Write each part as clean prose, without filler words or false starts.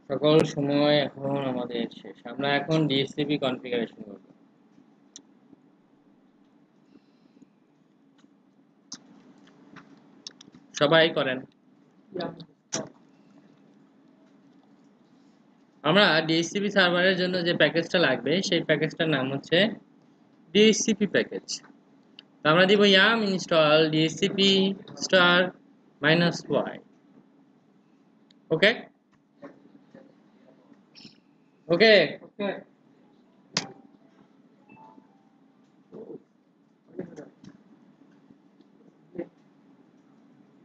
সকল সময় এখন আমাদের শেষ। আমরা এখন ডিএসসিপি কনফিগারেশন করব। সবাই করেন। আমরা ডিএসসিপি সার্ভারের জন্য যে প্যাকেজটা লাগবে সেই প্যাকেজটার নাম হচ্ছে ডিএসসিপি প্যাকেজ। আমরা দিব yum install DHCP star -y. ওকে ওকে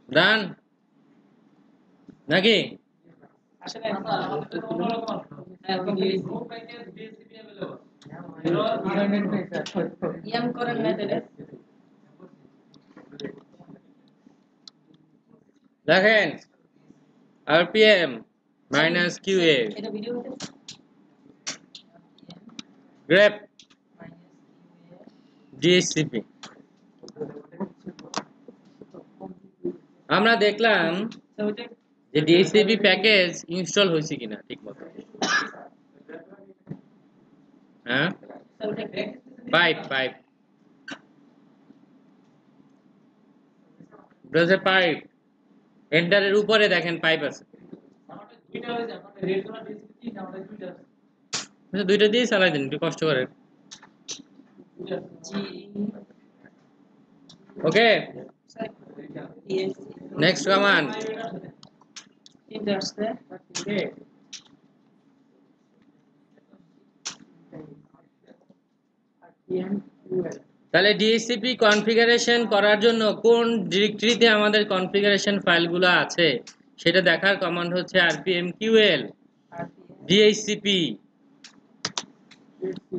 ডান নাকি? দেখেন rpm -qa grep DHCP। আমরা দেখলাম যে ডিএসসিপি প্যাকেজ ইনস্টল হয়েছে কিনা ঠিকমতো। হ্যাঁ, পাইপ পাইপ এন্টারের উপরে দেখেন পাইপ আছে। দুইটা দিয়ে চালাই দিন, একটু কষ্ট করে। ওকে, নেক্সট কমান্ড। তাহলে ডিএসসিপি কনফিগারেশন করার জন্য কোন ডিরেক্টরিতে আমাদের কনফিগারেশন ফাইলগুলো আছে সেটা দেখার কমান্ড হচ্ছে rpmql ডিএসসিপি।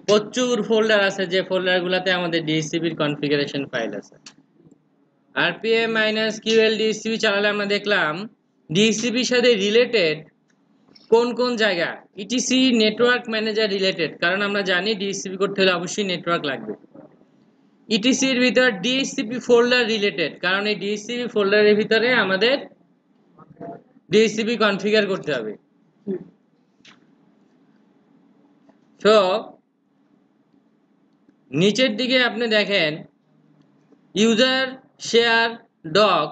প্রচুর ফোল্ডার আছে, যে ফোল্ডারগুলোতে আমাদের ডিএসসিপির কনফিগারেশন ফাইল আছে। rpm -ql ডিএসসিপি চালালে আমরা দেখলাম ডিএসসিপির সাথে রিলেটেড কোন কোন জায়গা। ইটিসি নেটওয়ার্ক ম্যানেজার রিলেটেড, কারণ আমরা জানি ডিএসসিপি করতে হলে অবশ্যই নেটওয়ার্ক লাগবে। ইটিসির ভিতর ডিএসসিপি ফোল্ডার রিলেটেড, কারণ এই ডিএসসিপি ফোল্ডারের ভিতরে আমাদের ডিএসসিপি কনফিগার করতে হবে। তো নিচের দিকে আপনি দেখেন ইউজার শেয়ার ডক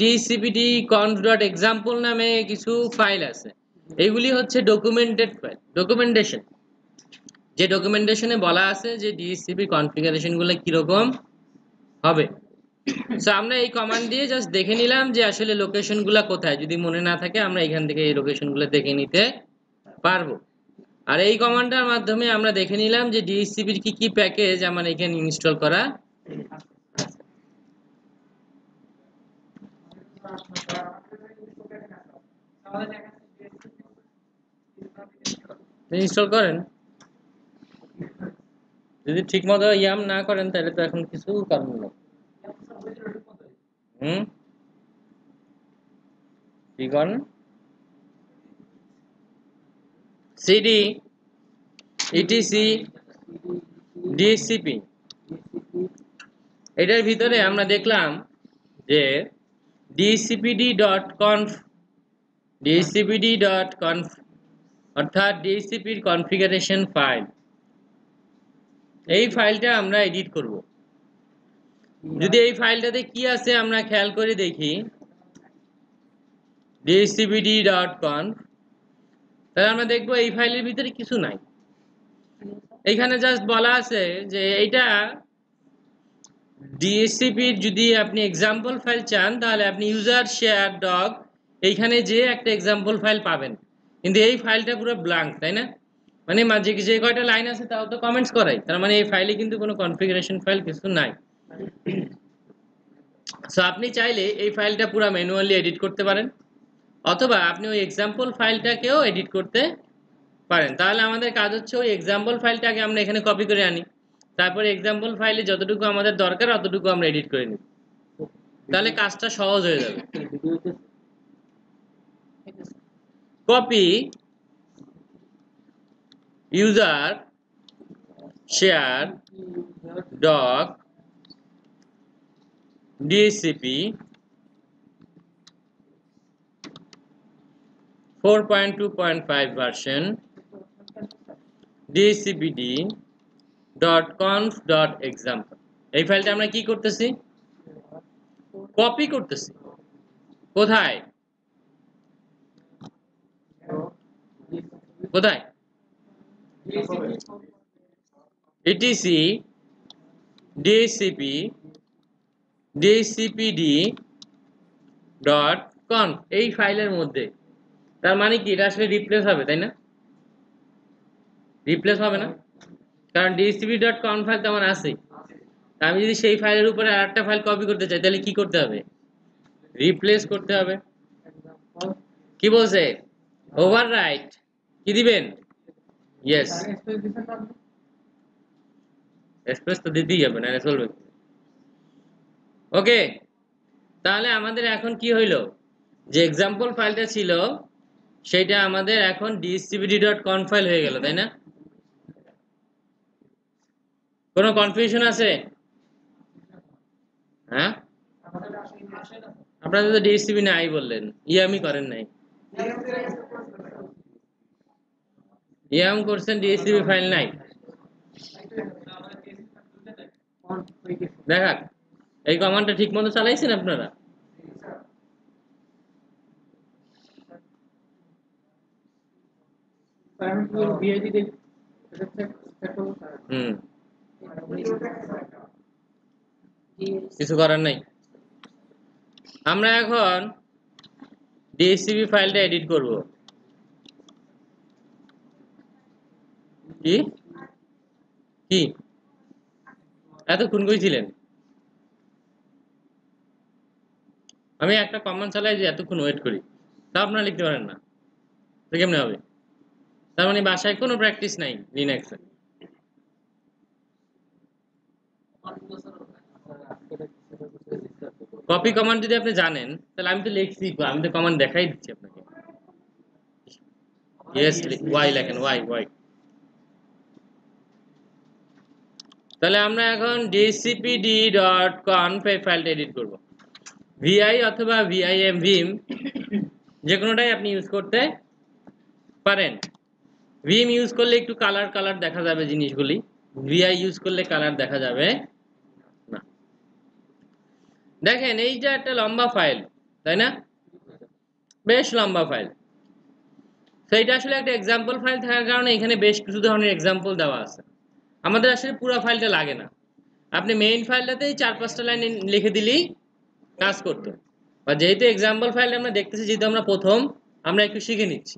ডিএসসিপিডি conf.example নামে কিছু ফাইল আছে। এইগুলি হচ্ছে ডকুমেন্টেড ফাইল, ডকুমেন্টেশন, যে ডকুমেন্টেশনে বলা আছে যে ডিএসসিপি কনফিগারেশন গুলো কিরকম হবে। সো আমরা এই কমান্ড দিয়ে জাস্ট দেখে নিলাম যে আসলে লোকেশন গুলা কোথায়। যদি মনে না থাকে আমরা এখান থেকে এই লোকেশন গুলো দেখে নিতে পারবো। আর এই কমান্ডটার মাধ্যমে আমরা দেখে নিলাম যে ডিএসসিপির কি কি প্যাকেজ আমার এখানে ইনস্টল করা ইনস্টল করেন। যদি ঠিক মতো ইয়াম না করেন তাহলে তো এখন কিছু কারণ নেই। কি করেন? সিডি ইটিসি ডিএসসিপি, এটার ভিতরে আমরা দেখলাম যে DHCPD.conf অর্থাৎ ডিএসসিপির কনফিগারেশন ফাইল। এই ফাইলটা আমরা এডিট করব। যদি এই ফাইলটাতে কি আছে আমরা খেয়াল করে দেখি, DHCPD.conf, তাহলে আমরা দেখবো এই ফাইলের ভিতরে কিছু নাই। এইখানে জাস্ট বলা আছে যে এইটা ডিএসসিপির যদি আপনি এক্সাম্পল ফাইল চান তাহলে আপনি ইউজার শেয়ার ডগ এইখানে যে একটা এক্সাম্পল ফাইল পাবেন, কিন্তু এই ফাইলটা পুরো ব্ল্যাঙ্ক, তাই না? মানে মাঝে যে কয়টা লাইন আছে তাও তো কমেন্টস করাই, তার মানে এই ফাইলে কিন্তু কোনো কনফিগারেশন ফাইল কিছু নাই। সো আপনি চাইলে এই ফাইলটা পুরো ম্যানুয়ালি এডিট করতে পারেন, অথবা আপনি ওই এক্সাম্পল ফাইলটাকেও এডিট করতে পারেন। তাহলে আমাদের কাজ হচ্ছে ওই এক্সাম্পল ফাইলটাকে আমরা এখানে কপি করে আনি, তারপরে এক্সাম্পল ফাইলে যতটুকু আমাদের দরকার অতটুকু আমরা এডিট করে নিই, তাহলে কাজটা সহজ হয়ে যাবে। Copy user share doc DHCP 4.2.5 version dcbd.conf.example এই ফাইলটা আমরা কি করতেছি কপি করতেছি কোথায় কোথায় etc dcpd.conf এই ফাইলের মধ্যে তার মানে কি এটা আসলে রিপ্লেস হবে তাই না রিপ্লেস হবে না কারণ dcp.conf ফাইল তো আমার আছে আমি যদি সেই ফাইলের উপরে আরেকটা ফাইল কপি করতে চাই তাহলে কি করতে হবে রিপ্লেস করতে হবে কি বলছে ওভাররাইট কি দিবেন ইয়েস স্পেস তো দিতেই হবে না চলবে ওকে তাহলে আমাদের এখন কি হইলো যে এক্সাম্পল ফাইলটা ছিল সেটা আমাদের এখন dcpd.conf ফাইল হয়ে গেল তাই না কোনো কনফিউশন আছে হ্যাঁ আপনারা তো ডিসিবি নাই বললেন ইয়ামি করেন নাই ইয়াম করছেন ডিসিবি ফাইল নাই দেখা এই কমান্ডটা ঠিকমতো চালাইছেন আপনারা কিছু করার নাই আমরা এখন ডিসিবি ফাইলটা এডিট করব কি কি এতক্ষণ কইছিলেন আমি একটা কমান্ড চালাই যে এতক্ষণ ওয়েট করি তা আপনারা লিখতে পারেন না তো কেমনে হবে তার মানে বাসায় কোনো প্র্যাকটিস নাই লিনাক্সে কপি কমান্ড যদি আপনি জানেন তাহলে আমি তো লিখছি আমি তো কমান্ড দেখাই দিচ্ছি আপনাকে ইয়েস ওয়াই লেখেন ওয়াই তাহলে আমরা এখন dcpd.conf এই ফাইলটা এডিট করব vi অথবা vim যে কোনোটাই আপনি ইউজ করতে পারেন vim ইউজ করলে একটু কালার দেখা যাবে জিনিসগুলি vi ইউজ করলে কালার দেখা যাবে না দেখেন এইটা একটা লম্বা ফাইল তাই না বেশ লম্বা ফাইল সেইটা আসলে একটা एग्जांपल ফাইল থাকার কারণে এখানে বেশ কিছু ধরনের एग्जांपल দেওয়া আছে আমাদের আসলে পুরো ফাইলটা লাগে না আপনি মেইন ফাইলটাতেই 4-5টা লাইন লিখে দিলেই কাজ করতে আর যেহেতু एग्जांपल ফাইল আমরা দেখতেছি যেহেতু আমরা প্রথম আমরা একটু শিখে নিচ্ছি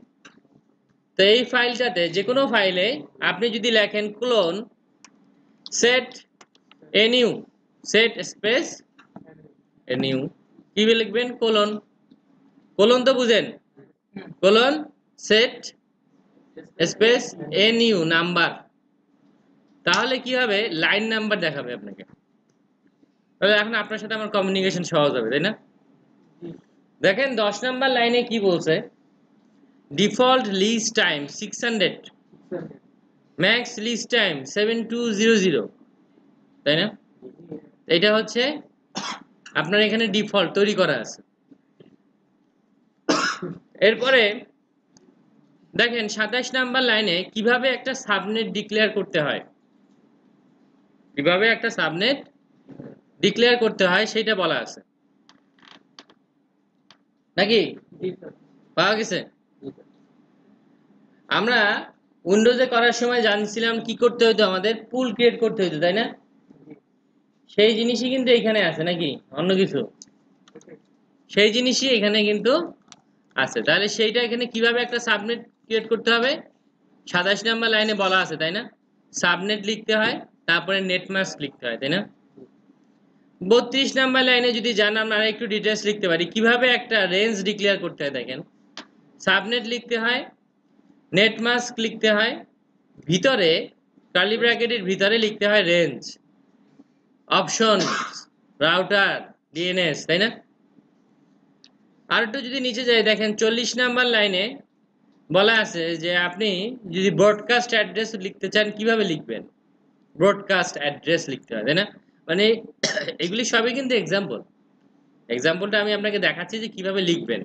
তো এই ফাইলটাতে যে কোনো ফাইলে আপনি যদি লেখেন clone set nu set space nu কি লিখবেন কোলন তো বুঝেন colon set space nu number তাহলে কি হবে লাইন নাম্বার দেখাবে আপনাকে তাহলে এখন আপনার সাথে আমার কমিউনিকেশন সহজ হবে তাই না দেখেন 10 নাম্বার লাইনে কি বলছে default lease time 600 max lease time 7200 তাই না এটা হচ্ছে আপনার এখানে ডিফল্ট তৈরি করা আছে এরপরে দেখেন 27 নাম্বার লাইনে কিভাবে একটা সাবনেট ডিক্লেয়ার করতে হয় কিভাবে একটা সাবনেট ডিক্লেয়ার করতে হয় সেটা বলা আছে নাকি পাওয়া গেছে আমরা উইন্ডোজে করার সময় জানছিলাম কি করতে হতো আমাদের পুল ক্রিয়েট করতে হতো তাই না সেই জিনিসই কিন্তু এখানে আছে নাকি অন্য কিছু সেই জিনিসই এখানে কিন্তু আছে তাহলে সেইটা এখানে কিভাবে একটা সাবনেট ক্রিয়েট করতে হবে 27 নাম্বার লাইনে বলা আছে তাই না সাবনেট লিখতে হয় তারপরে নেট মাস্ক লিখতে হয় তাই না 32 নাম্বার লাইনে যদি জান আমরা একটু ডিটেইলস লিখতে পারি কিভাবে একটা রেঞ্জ ডিক্লেয়ার করতে হয় দেখেন সাবনেট লিখতে হয় নেট মাস্ক লিখতে হয় ভিতরে কার্লি ব্র্যাকেটের ভিতরে লিখতে হয় রেঞ্জ অপশন রাউটার ডিএনএস তাই না আর একটু যদি নিচে যাই দেখেন 40 নাম্বার লাইনে বলা আছে যে আপনি যদি ব্রডকাস্ট অ্যাড্রেস লিখতে চান কিভাবে লিখবেন ব্রডকাস্ট অ্যাড্রেস লিখতে হয় তাই না মানে এগুলি সবই কিন্তু एग्जांपलটা আমি আপনাকে দেখাচ্ছি যে কিভাবে লিখবেন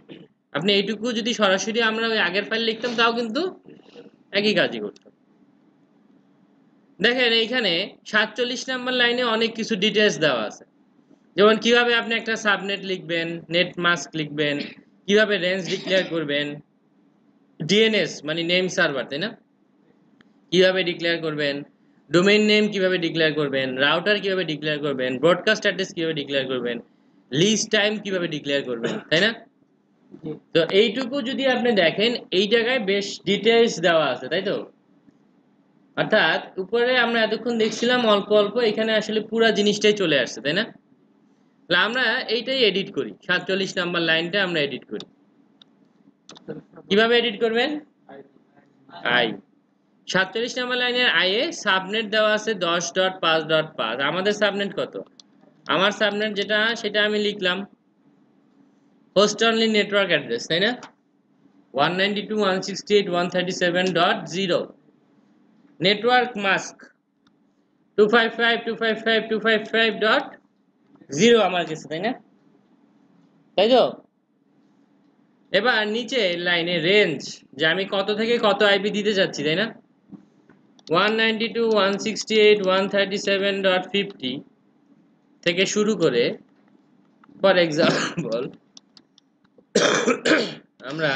আপনি এইটুকু যদি সরাসরি আমরা ওই আগের ফাইল লিখতাম তাও কিন্তু একই কাজই করতাম। দেখেন এইখানে 47 নাম্বার লাইনে অনেক কিছু ডিটেলস দেওয়া আছে, যেমন কিভাবে আপনি একটা সাবনেট লিখবেন, নেট মাস্ক লিখবেন, কিভাবে রেঞ্জ ডিক্লেয়ার করবেন, ডিএনএস মানে নেম সার্ভার, তাই না, কিভাবে ডিক্লেয়ার করবেন, ডোমেইন নেম কিভাবে ডিক্লেয়ার করবেন, রাউটার কিভাবে ডিক্লেয়ার করবেন, ব্রডকাস্ট অ্যাড্রেস কিভাবে ডিক্লেয়ার করবেন, লিস্ট টাইম কিভাবে ডিক্লেয়ার করবেন, তাই না। তো এইটুকু যদি আপনি দেখেন এই জায়গায় বেশ ডিটেলস দেওয়া আছে, তাই তো। অর্থাৎ উপরে আমরা এতক্ষণ দেখছিলাম অল্প অল্প, এখানে আসলে পুরো জিনিসটাই চলে আসছে, তাই না। তাহলে আমরা এইটাই এডিট করি, 47 নাম্বার লাইনটা আমরা এডিট করি। কিভাবে এডিট করবেন? আই 47 নাম্বার লাইনের আইয়ে সাবনেট দেওয়া আছে 10.5.5। আমাদের সাবনেট কত? আমার সাবনেট যেটা সেটা আমি লিখলাম হোস্ট অনলি নেটওয়ার্ক অ্যাড্রেস, তাই না, 192.168.137.0। নেটওয়ার্ক মাস্ক 255.255.255.0 আমার কাছে, তাই না, তাই তো। এবার নিচে লাইনে রেঞ্জ, যে আমি কত থেকে কত আইপি দিতে যাচ্ছি, তাই না, 192.168.137.50 থেকে শুরু করে ফর এক্সাম্পল আমরা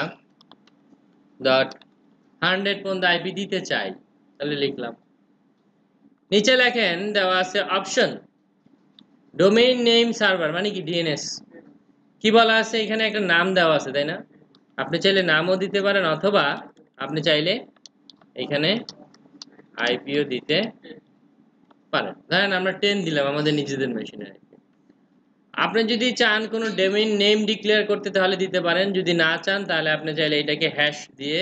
.100 পর্যন্ত আইপি দিতে চাই, তাহলে লিখলাম। নিচে লেখেন দেওয়া আছে অপশন ডোমেইন নেম সার্ভার মানে কি ডিএনএস। কি বলা আছে এখানে, একটা নাম দেওয়া আছে, তাই না, আপনি চাইলে নামও দিতে পারেন অথবা আপনি চাইলে এখানে আইপিও দিতে পারেন। ধরেন আমরা 10 দিলাম আমাদের নিজেদের মেশিনে। আপনি যদি চান কোনো ডোমেইন নেম ডিক্লেয়ার করতে তাহলে দিতে পারেন, যদি না চান তাহলে আপনি চাইলে এটাকে হ্যাশ দিয়ে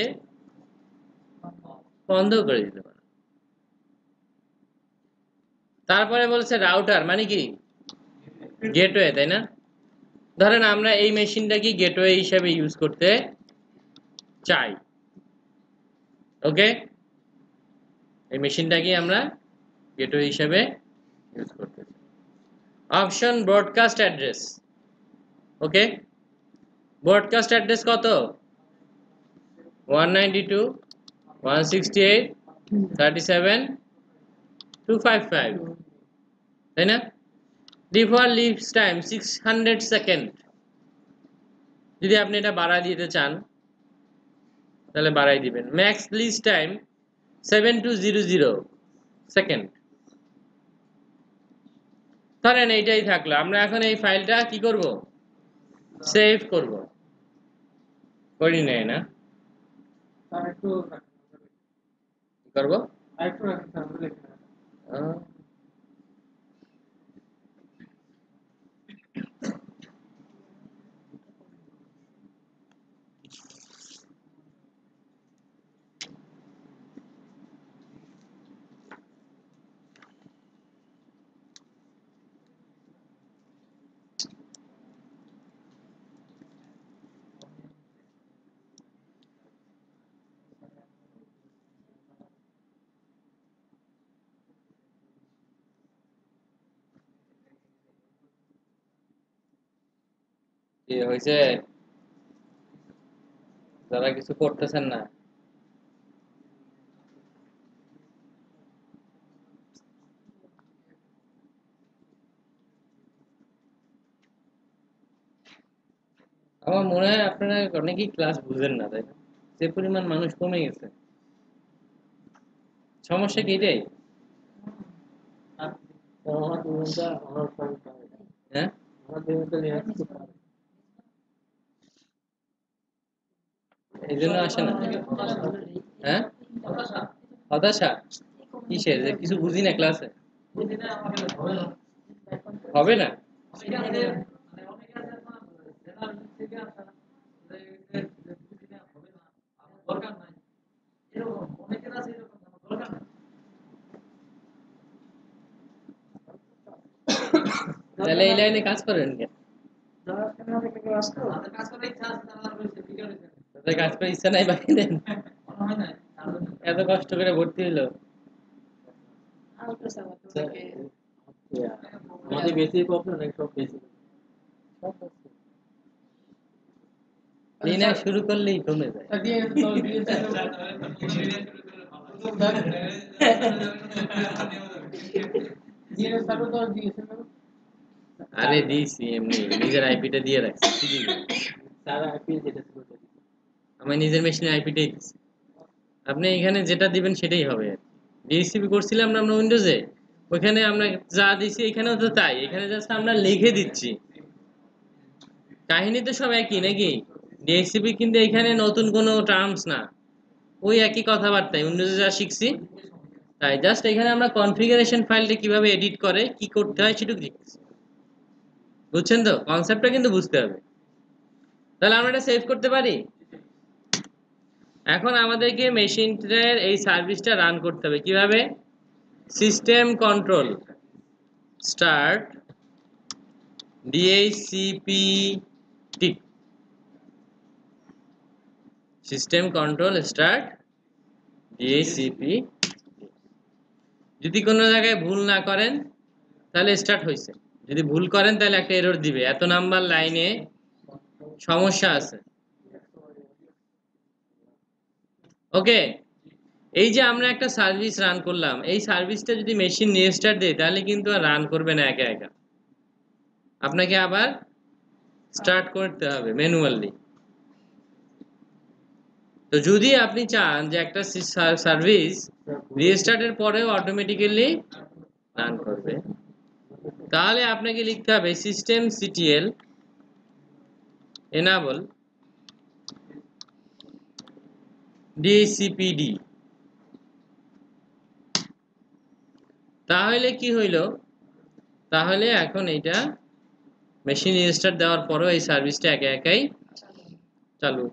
বন্ধ করে দিতে পারেন। তারপরে বলছে রাউটার মানে কি গেটওয়ে, তাই না। ধরেন আমরা এই মেশিনটাকে গেটওয়ে হিসেবে ইউজ করতে চাই, ওকে, এই মেশিনটাকে আমরা গেটওয়ে হিসেবে ইউজ করতে চাই। অপশন ব্রডকাস্ট অ্যাড্রেস, ওকে, ব্রডকাস্ট অ্যাড্রেস কত, 192.168.37.255, তাই না। ডিফল্ট লিভস টাইম 600 সেকেন্ড, যদি আপনি এটা বাড়ায় দিতে চান তাহলে বাড়াই দিবেন। Max lease time 7200 second. ধরেন এইটাই থাকলো, আমরা এখন এই ফাইলটা কি করব, সেভ করব, করি নাই না, করব কি হয়েছে, যারা কিছু করতেছেন না। আমার মনে হয় আপনারা অনেকেই ক্লাস বুঝেন না, তাই না, যে পরিমাণ মানুষ কমে গেছে। সমস্যা কি এটাই, হ্যাঁ, এই জন্য আসে না, হ্যাঁ, হতাশা কিসের, যে কিছু বুঝি না ক্লাসে, হবে না, তাহলে এই লাইনে কাজ করেন কেন, তাদের কাজ করার ইচ্ছা নাই বাকি দেন, এত কষ্ট করে ভর্তি হইলো। আমাদের বেশি প্রবলেম নাই, সব বেশি লিনাক্স শুরু করলেই কমে যায়। আরে দিছি এমনি নিজের আইপিটা দিয়ে রাখছি, কি দিব? আমার নিজের মেশিনের আইপিটাই দিছি। আপনি এখানে যেটা দিবেন সেটাই হবে। ডিএসসিপি করছিলাম না আমরা উইন্ডোজে, ওইখানে আমরা যা দিছি এখানেও তো তাই, এখানে জাস্ট আমরা লিখে দিচ্ছি। কাহিনী তো সব একই নাকি? ডিএসসিপি কিন্তু এখানে নতুন কোনো টার্মস না, ওই একই কথাবার্তাই উইন্ডোজে যা শিখছি তাই। জাস্ট এখানে আমরা কনফিগারেশন ফাইলটা কিভাবে এডিট করে কি করতে হয় সেটুকু লিখছি। বুঝছেন তো? কনসেপ্টটা কিন্তু বুঝতে হবে। তাহলে আমরা এটা সেভ করতে পারি। এখন আমাদেরকে মেশিনটার এই সার্ভিসটা রান করতে হবে কিভাবে? System control start DHCP, system control start DHCP. যদি কোনো জায়গায় ভুল না করেন তাহলে স্টার্ট হয়েছে, যদি ভুল করেন তাহলে একটা এরর দিবে, এত নাম্বার লাইনে সমস্যা আছে। ওকে, এই যে আমরা একটা সার্ভিস রান করলাম, এই সার্ভিসটা যদি মেশিন রিস্টার্ট দেয় তাহলে কিন্তু আর রান করবে না একা একা, আপনাকে আবার স্টার্ট করতে হবে ম্যানুয়ালি। তো যদি আপনি চান যে একটা সার্ভিস রিস্টার্টের পরেও অটোমেটিক্যালি রান করবে, তাহলে আপনাকে লিখতে হবে সিস্টেম সিটিএল enable ডিসিপিডি। তাহলে কি হইল? তাহলে এখন এইটা মেশিন রিস্টার্ট দেওয়ার পরও এই সার্ভিসটা একা একাই চালু।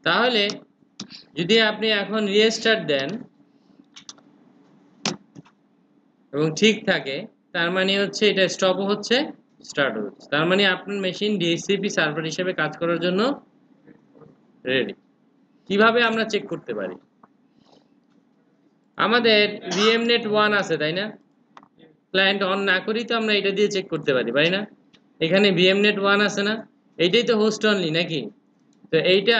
তাহলে যদি আপনি এখন রিস্টার্ট দেন এবং ঠিক থাকে, তার মানে হচ্ছে এটা স্টপও হচ্ছে স্টার্টও হচ্ছে, তার মানে আপনার মেশিন ডিএসসিপি সার্ভার হিসেবে কাজ করার জন্য রেডি। কিভাবে আমরা চেক করতে পারি? আমাদের ভিএমনেট 1 আছে তাই না? ক্লায়েন্ট অন না করি তো আমরা এটা দিয়ে চেক করতে পারি না? এখানে ভিএমনেট 1 আছে না, এইটাই তো হোস্ট অনলি নাকি? তো এইটা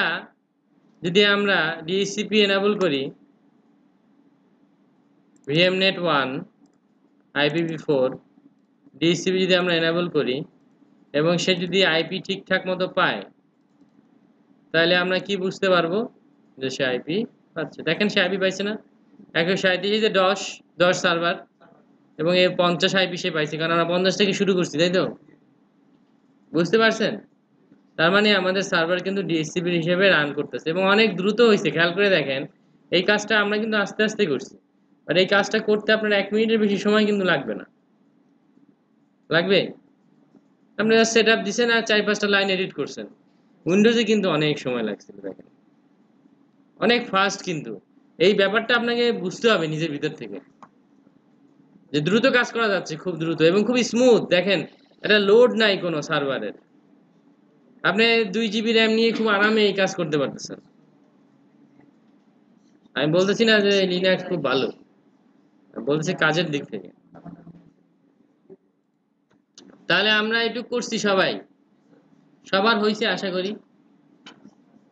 যদি আমরা ডিএসসিপি এনেবল করি, ভিএমনেট 1 IPv4 ডিএসসিপি যদি আমরা এনেবল করি এবং সে যদি আইপি ঠিকঠাক মতো পায়, তাহলে আমরা কি বুঝতে পারবো যে সে আইপি পাচ্ছে। দেখেন সে আইপি পাইছে না 137, যে 10 সার্ভার, এবং এর 50 আইপি সে পাইছে, কারণ আমরা 50 থেকে শুরু করছি, তাই তো? বুঝতে পারছেন? তার মানে আমাদের সার্ভার কিন্তু ডিএসসিপি হিসেবে রান করতেছে এবং অনেক দ্রুত হয়েছে। খেয়াল করে দেখেন, এই কাজটা আমরা কিন্তু আস্তে আস্তে করছি, আর এই কাজটা করতে আপনার 1 মিনিটের বেশি সময় কিন্তু লাগবে না। লাগবে? আপনি জাস্ট সেট আপ দিচ্ছেন আর 4-5টা লাইন এডিট করছেন। উইন্ডোজে কিন্তু অনেক সময় লাগছিল, দেখেন অনেক ফাস্ট। কিন্তু এই ব্যাপারটা আপনাকে বুঝতে হবে নিজের ভিতর থেকে, যে দ্রুত কাজ করা যাচ্ছে, খুব দ্রুত এবং খুব স্মুথ। দেখেন এটা লোড নাই কোনো সার্ভারের, আপনি 2 GB র্যাম নিয়ে খুব আরামে এই কাজ করতে পারতেছেন। আমি বলতেছি না যে লিনাক্স খুব ভালো, বলছি কাজের দিক থেকে। তাহলে আমরা একটু করছি, সবাই সবার হয়েছে আশা করি,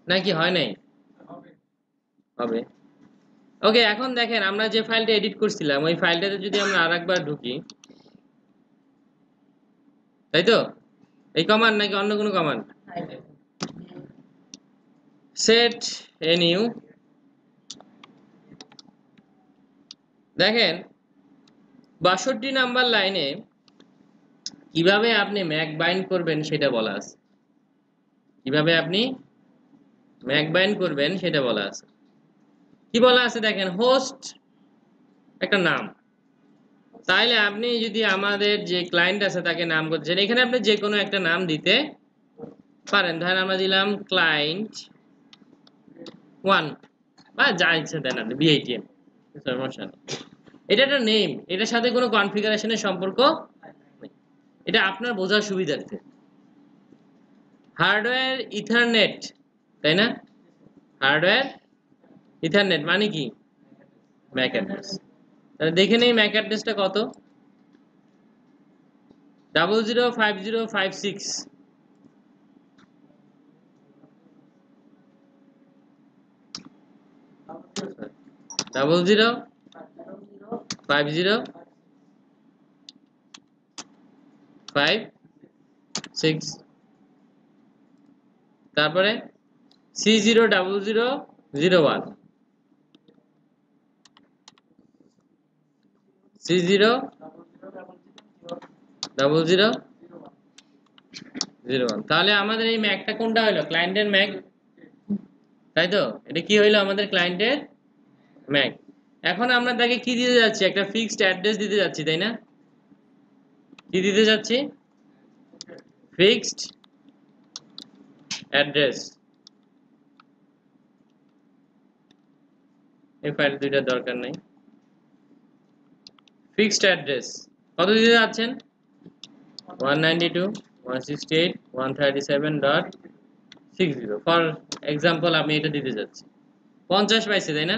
নাকি হয় নাই? হবে। ওকে, এখন দেখেন আমরা যে ফাইলটা এডিট করছিলাম ওই ফাইলটাতে যদি আমরা আরেকবার ঢুকি, তাই তো? এই কমান্ড নাকি অন্য কোনো কমান্ড? সেট এনিউ। দেখেন 62 নাম্বার লাইনে কিভাবে আপনি ম্যাক বাইন্ড করবেন সেটা বলা আছে। কিভাবে আপনি ম্যাক বাইন্ড করবেন সেটা বলা আছে। কি বলা আছে দেখেন, হোস্ট একটা নাম, তাইলে আপনি যদি আমাদের যে ক্লায়েন্ট আছে তাকে নাম করছেন, এখানে আপনি যে কোনো একটা নাম দিতে পারেন। ধরেন আমরা দিলাম ক্লায়েন্ট 1 বা যা ইচ্ছে দেন আপনি, বিআইটিএম, সমস্যা নেই। এটা একটা নেম, এটার সাথে কোনো কনফিগারেশনের সম্পর্ক নেই, এটা আপনার বোঝার সুবিধার্থে। হার্ডওয়্যার ইথারনেট, তাই না? হার্ডওয়্যার ইথারনেট মানে কি? Mac address. তাহলে দেখে নেই ম্যাক অ্যাড্রেসটা কত, 005056। 00 50 56 তারপরে C00001 C00001 তাহলে আমাদের এই ম্যাকটা কোনটা হলো ক্লায়েন্টের ম্যাক তাই তো এটা কি হইলো আমাদের ক্লায়েন্টের ম্যাক এখন আমরা তাকে কি দিতে যাচ্ছি একটা ফিক্সড অ্যাড্রেস দিতে যাচ্ছি তাই না কি দিতে যাচ্ছি ফিক্সড অ্যাড্রেস এই ফাইল দুইটা দরকার নাই ফিক্সড অ্যাড্রেস কত দিতে যাচ্ছেন 192.168.137.60 ফর এক্সাম্পল আমি এটা দিতে যাচ্ছি 50 পাইছে তাই না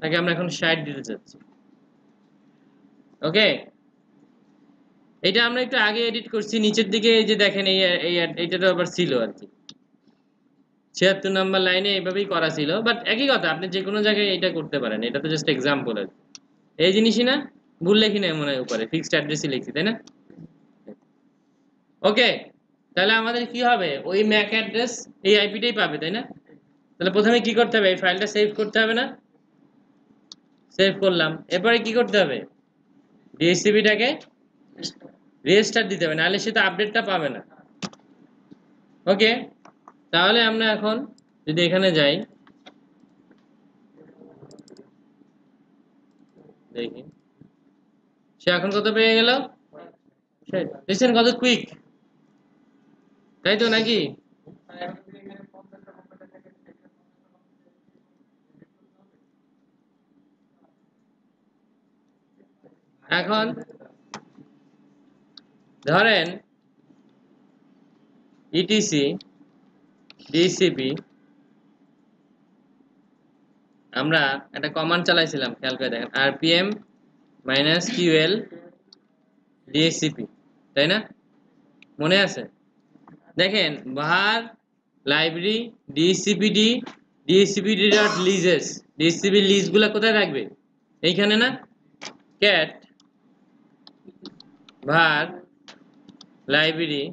তাকে আমরা এখন 60 দিতে যাচ্ছি ওকে এটা আমরা একটু আগে এডিট করছি নিচের দিকে এই যে দেখেন এইটা তো আবার ছিল আর কি 76 নাম্বার লাইনে এইভাবেই করা ছিল বাট একই কথা আপনি যে কোনো জায়গায় এটা করতে পারেন এটা তো জাস্ট এক্সাম্পল আর এই জিনিসই না ভুল লেখি না মনে হয় উপরে ফিক্সড অ্যাড্রেসই লিখছি তাই না ওকে তাহলে আমাদের কি হবে ওই ম্যাক অ্যাড্রেস এই আইপিটাই পাবে তাই না তাহলে প্রথমে কি করতে হবে এই ফাইলটা সেভ করতে হবে না সেভ করলাম এরপরে কি করতে হবে ডিএসসিপিটাকে রেজিস্টার দিতে হবে নাহলে সে তো আপডেটটা পাবে না ওকে তাহলে আমরা এখন যদি এখানে যাই দেখি সে এখন কত পেয়ে গেল দেখছেন কত কুইক তাই তো নাকি এখন ধরেন ইটিসি ডিসিপি আমরা একটা কমান্ড চালাইছিলাম খেয়াল করে দেখেন আরপিএম -QL ডিএসসিপি তাই না মনে আছে দেখেন var লাইব্রেরি ডিসিপিডি ডিসিপিডি ডট লিজেস ডিসিপি লিস্টগুলো কোথায় থাকবে এইখানে না cat var লাইব্রেরি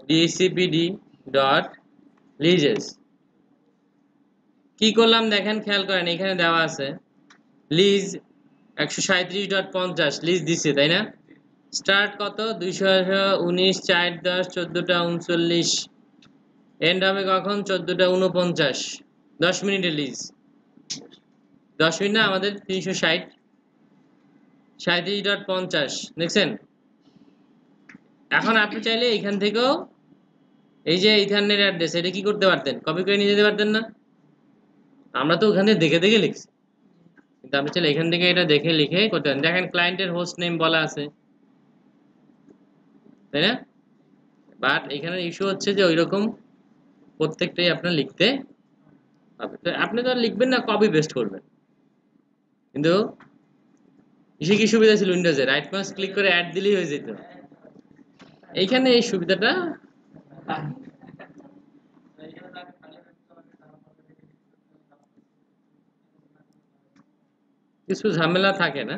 ডিসিপিডি ডট লিজেস কি করলাম দেখেন খেয়াল করেন এখানে দেওয়া আছে লিজ 137.50 লিজ দিছে তাই না স্টার্ট কত 219/4/10 14টা 39 এন্ড হবে কখন 14টা 49 10 মিনিটের লিজ 10 মিনিট না আমাদের 360 37.50 দেখছেন এখন আপনি চাইলে এখান থেকেও এই যে ইথারনেট অ্যাড্রেস এটা কি করতে পারতেন কপি করে নিয়ে যেতে পারতেন না আমরা তো ওখানে দেখে দেখে লিখছি কিন্তু আপনি চাইলে এখান থেকে এটা দেখে লিখে করতে পারেন দেখেন ক্লায়েন্টের হোস্ট নেম বলা আছে তাই না বাট এখানে ইস্যু হচ্ছে যে ওইরকম প্রত্যেকটাই আপনার লিখতে হবে তো আপনি তো আর লিখবেন না কপি পেস্ট করবেন কিন্তু ইসে কি সুবিধা ছিল উইন্ডোজে রাইট মাউস ক্লিক করে অ্যাড দিলেই হয়ে যেত এইখানে এই সুবিধাটা কিছু ঝামেলা থাকে না